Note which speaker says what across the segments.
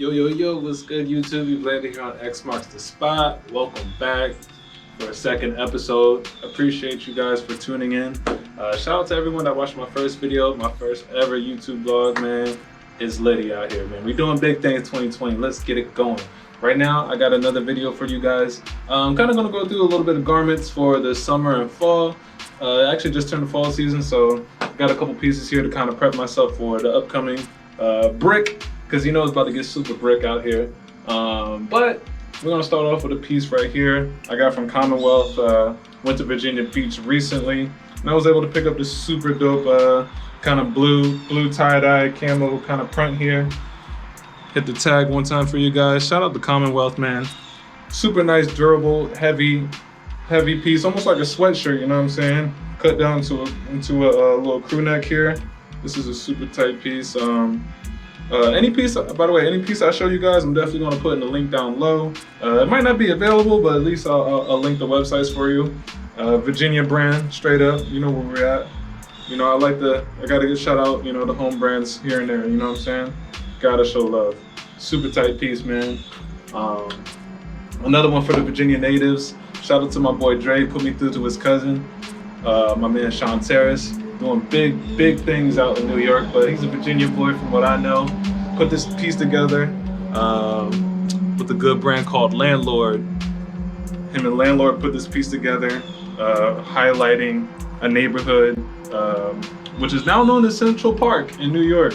Speaker 1: Yo, what's good, YouTube? You've landed here on X-MARCS the Spot. Welcome back for a second episode. Appreciate you guys for tuning in. Shout out to everyone that watched my first video, my first ever YouTube vlog, man. It's litty out here, man. We're doing big things 2020. Let's get it going. Right now, I got another video for you guys. I'm kind of going to go through a little bit of garments for the summer and fall. Actually just turned the fall season, so got a couple pieces here to kind of prep myself for the upcoming brick, because you know it's about to get super brick out here. But we're gonna start off with a piece right here I got from Commonwealth. Went to Virginia Beach recently, and I was able to pick up this super dope kind of blue tie-dye camo kind of print here. Hit the tag one time for you guys. Shout out to Commonwealth, man. Super nice, durable, heavy piece, almost like a sweatshirt, you know what I'm saying? Cut down into a little crew neck here. This is a super tight piece. Any piece, by the way, any piece I show you guys, I'm definitely gonna put in the link down low. It might not be available, but at least I'll link the websites for you. Virginia brand, straight up, you know where we're at. You know, I gotta get shout out, you know, the home brands here and there, you know what I'm saying? Gotta show love. Super tight piece, man. Another one for the Virginia natives. Shout out to my boy Dre, put me through to his cousin, my man Sean Terrace, doing big things out in New York, but he's a Virginia boy from what I know. Put this piece together with a good brand called Landlord. Him and Landlord put this piece together, highlighting a neighborhood which is now known as Central Park in New York,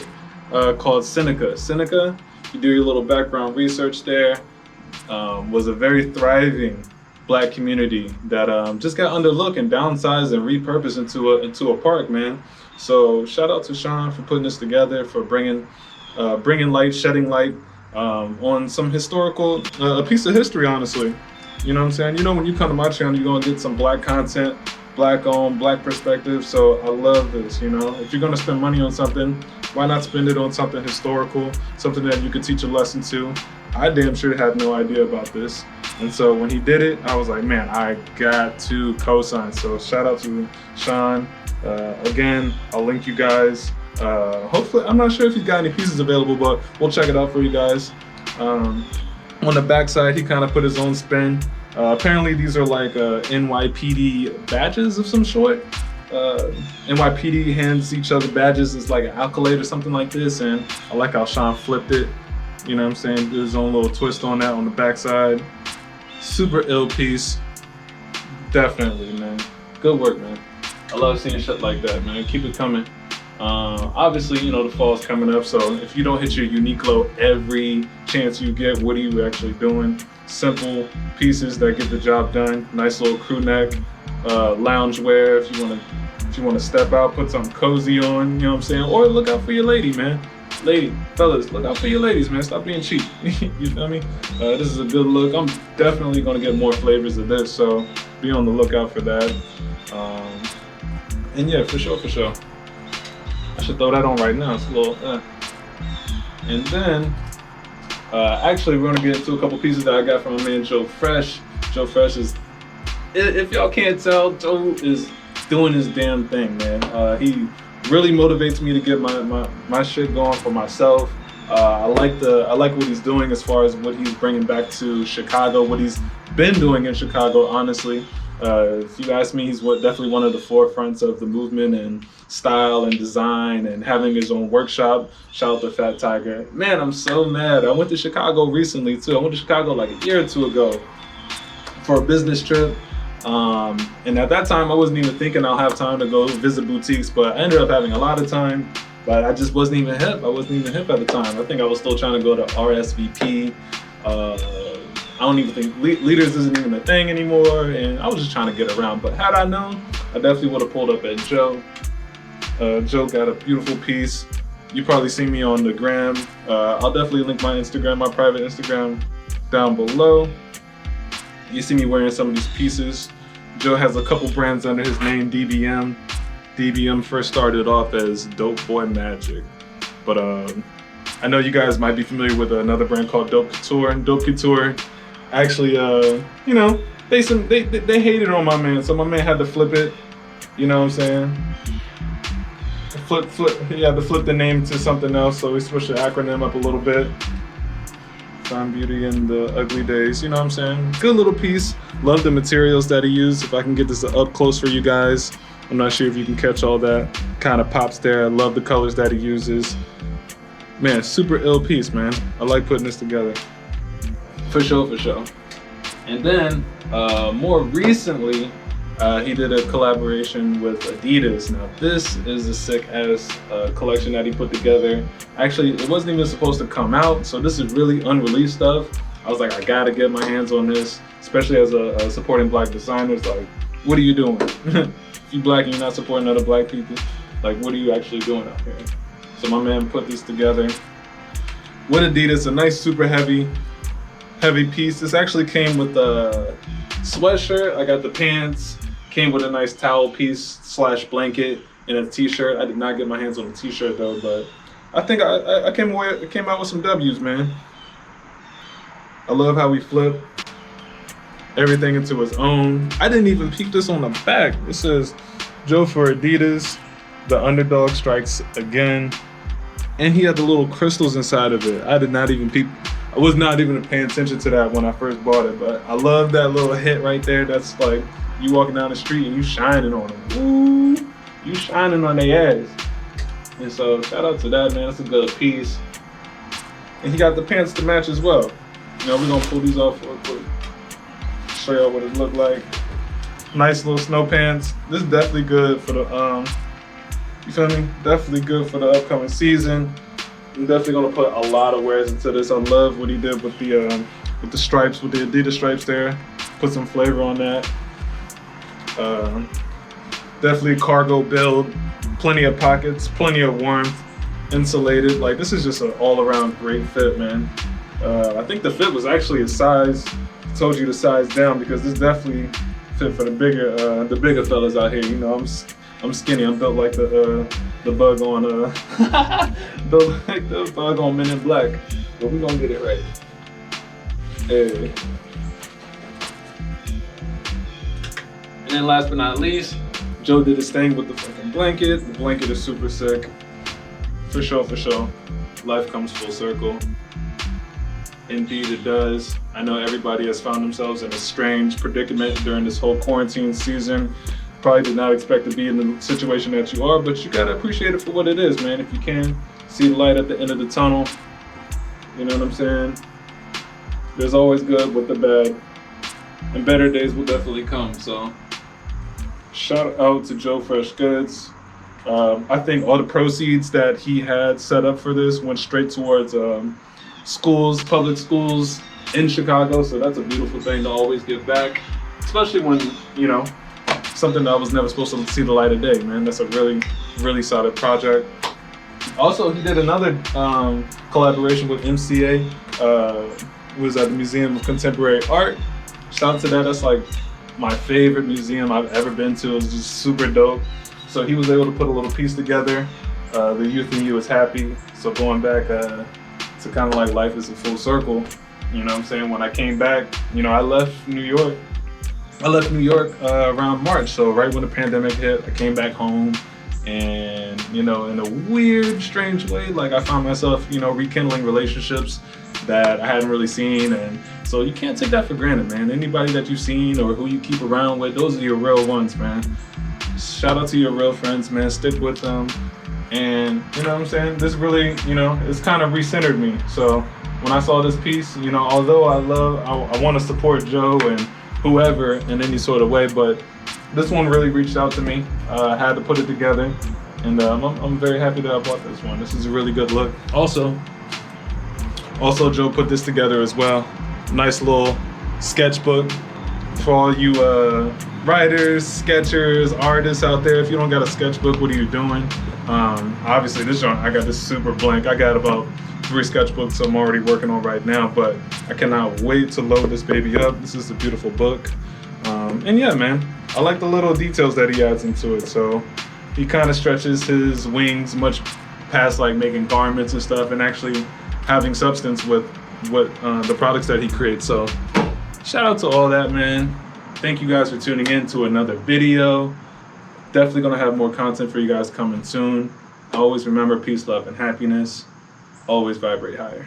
Speaker 1: called Seneca. Seneca, you do your little background research there, was a very thriving Black community that just got underlooked and downsized and repurposed into a park, man. So shout out to Sean for putting this together, for bringing light, shedding light on some historical, a piece of history, honestly. You know what I'm saying? You know, when you come to my channel, you're gonna get some Black content, Black owned, Black perspective. So I love this. You know, if you're gonna spend money on something, why not spend it on something historical, something that you could teach a lesson to? I damn sure had no idea about this. And so when he did it, I was like, man, I got to co-sign. So shout out to Sean. Again, I'll link you guys. Hopefully, I'm not sure if he's got any pieces available, but we'll check it out for you guys. On the back side, he kind of put his own spin. Apparently these are like NYPD badges of some sort. NYPD hands each other badges as like an accolade or something like this. And I like how Sean flipped it. You know what I'm saying? Did his own little twist on that on the backside. Super ill piece. Definitely, man. Good work, man. I love seeing shit like that, man. Keep it coming. Obviously, you know, the fall's coming up, so if you don't hit your Uniqlo every chance you get, what are you actually doing? Simple pieces that get the job done. Nice little crew neck, lounge wear if you wanna step out, put something cozy on, you know what I'm saying? Or look out for your lady, man. Fellas, look out for your ladies, man. Stop being cheap. You feel me? This is a good look. I'm definitely gonna get more flavors of this, so be on the lookout for that. And yeah, for sure. I should throw that on right now. It's a little. And then, actually, we're gonna get into a couple pieces that I got from my man Joe Fresh. Joe Fresh is, if y'all can't tell, Joe is doing his damn thing, man. He really motivates me to get my shit going for myself. I like what he's doing as far as what he's bringing back to Chicago, what he's been doing in Chicago, honestly. If you ask me, he's definitely one of the forefronts of the movement and style and design and having his own workshop. Shout out to Fat Tiger. Man, I'm so mad. I went to Chicago recently too. I went to Chicago like a year or two ago for a business trip. And at that time, I wasn't even thinking I'll have time to go visit boutiques, but I ended up having a lot of time, but I just wasn't even hip. I wasn't even hip at the time. I think I was still trying to go to RSVP. I don't even think Leaders isn't even a thing anymore, and I was just trying to get around. But had I known, I definitely would have pulled up at Joe. Joe got a beautiful piece. You probably see me on the gram. I'll definitely link my Instagram, my private Instagram, down below. You see me wearing some of these pieces. Joe has a couple brands under his name, DBM. DBM first started off as Dope Boy Magic, but I know you guys might be familiar with another brand called Dope Couture. Dope Couture, actually, you know, they hated on my man, so my man had to flip it. You know what I'm saying? He had to flip the name to something else, so we switched the acronym up a little bit. Found beauty in the ugly days, you know what I'm saying? Good little piece. Love the materials that he used. If I can get this up close for you guys, I'm not sure if you can catch all that kind of pops there. I love the colors that he uses. Man, super ill piece, man. I like putting this together. For sure, for sure. And then, more recently, he did a collaboration with ADIDAS. Now, this is a sick-ass collection that he put together. Actually, it wasn't even supposed to come out, so this is really unreleased stuff. I was like, I gotta get my hands on this, especially as a supporting Black designers. Like, what are you doing? If you Black and you're not supporting other Black people, like, what are you actually doing out here? So my man put this together with ADIDAS, a nice, super heavy piece. This actually came with a sweatshirt. I got the pants. Came with a nice towel piece / blanket and a t-shirt. I did not get my hands on the t-shirt though, but I think I came out with some W's, man. I love how he flipped everything into his own. I didn't even peep this on the back. It says, Joe for ADIDAS, the underdog strikes again. And he had the little crystals inside of it. I did not even peep. I was not even paying attention to that when I first bought it, but I love that little hit right there. That's like you walking down the street and you shining on them. Ooh, you shining on their ass. And so shout out to that, man. That's a good piece. And he got the pants to match as well. You know, we're gonna pull these off real quick. Show y'all what it looked like. Nice little snow pants. This is definitely good for the you feel me? Definitely good for the upcoming season. I'm definitely gonna put a lot of wears into this. I love what he did with the stripes, with the ADIDAS stripes there. Put some flavor on that. Definitely a cargo build. Plenty of pockets, plenty of warmth, insulated. Like, this is just an all-around great fit, man. I think the fit was actually a size. I told you to size down because this definitely fit for the bigger fellas out here. You know, I'm skinny. I'm built like the bug on built like the bug on Men in Black. But we gonna get it right. Hey. And then last but not least, Joe did his thing with the fucking blanket. The blanket is super sick. For sure, for sure. Life comes full circle. Indeed it does. I know everybody has found themselves in a strange predicament during this whole quarantine season. Probably did not expect to be in the situation that you are, but you gotta appreciate it for what it is, man. If you can, see the light at the end of the tunnel. You know what I'm saying? There's always good with the bad, and better days will definitely come. So, shout out to Joe Fresh Goods. I think all the proceeds that he had set up for this went straight towards schools, public schools in Chicago. So that's a beautiful thing to always give back, especially when, you know, something that was never supposed to see the light of day, man. That's a really, really solid project. Also, he did another collaboration with MCA. It was at the Museum of Contemporary Art. Shout out to that. That's like my favorite museum I've ever been to. It was just super dope. So he was able to put a little piece together. The youth in you is happy. So going back to kind of like life is a full circle. You know what I'm saying? When I came back, you know, I left New York around March. So right when the pandemic hit, I came back home. And, you know, in a weird, strange way, like I found myself, you know, rekindling relationships that I hadn't really seen. And so you can't take that for granted, man. Anybody that you've seen or who you keep around with, those are your real ones, man. Shout out to your real friends, man. Stick with them. And, you know what I'm saying? This really, you know, it's kind of recentered me. So when I saw this piece, you know, although I want to support Joe and whoever in any sort of way, but this one really reached out to me. I had to put it together, and I'm very happy that I bought this one. This is a really good look. Also, Joe put this together as well. Nice little sketchbook for all you writers, sketchers, artists out there. If you don't got a sketchbook, what are you doing? Obviously, this joint, I got this super blank. I got about 3 sketchbooks I'm already working on right now, but I cannot wait to load this baby up. This is a beautiful book. And yeah, man, I like the little details that he adds into it. So he kind of stretches his wings much past like making garments and stuff and actually having substance with what the products that he creates. So shout out to all that, man. Thank you guys for tuning in to another video. Definitely gonna have more content for you guys coming soon. Always remember peace, love, and happiness. Always vibrate higher.